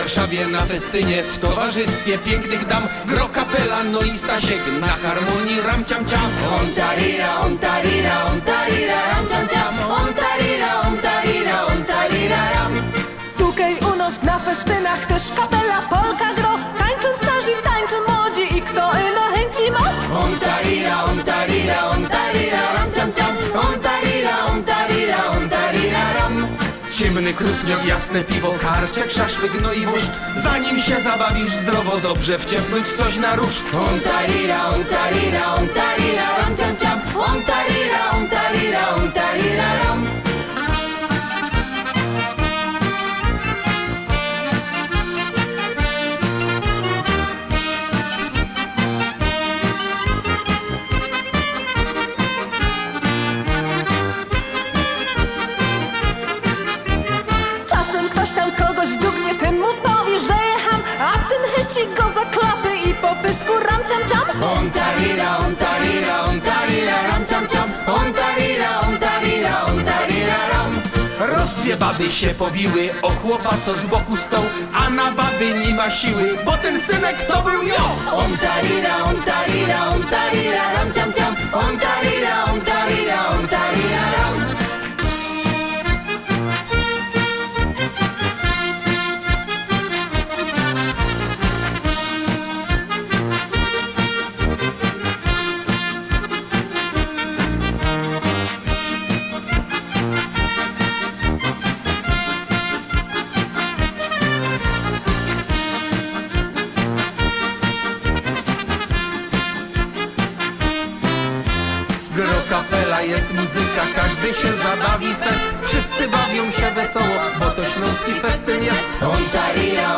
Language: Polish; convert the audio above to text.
Warszawie na festynie w towarzystwie pięknych dam. Gro Kapela, no i Stasiek na harmonii ram ciam ciam. On tarira, on tarira, on tarira, ram ciam ciam. On tarira, on tarira, on tarira, ram. Tukaj u nas na festynach też kapela Polka gro. Tańczą starzy, tańczą młodzi i kto ino chęci ma. On tarira, on tarira, on tarira, ram ciam ciam. On tarira, on tarira, on tarira, ram. Ciemny krupniok, jasne piwo, karczek, szaszłyk, no i wóżd. Zanim się zabawisz zdrowo, dobrze wciepnąć coś na ruszt. On tarira, on tarira, on tarira, ram ciam ciam. On tarira, on tarira, on tarira, ram. Czasem ktoś tam kogoś dugnie, ten mu powie, że jecham, a ten chyci go za klapy i po pysku ram ciam ciam. On tarira, on tarira, on tarira, ram ciam ciam. On tarira, on tarira, on tarira, ram. Roz dwie baby się pobiły o chłopa, co z boku stał, a na baby nie ma siły, bo ten synek to był ją. On tarira, on tarira, on tarira, ram ciam ciam. On tarira, on tarira, on tarira, ram. Gro Kapela, jest muzyka, każdy się zabawi, fest. Wszyscy bawią się wesoło, bo to śląski festyn jest. On tarira,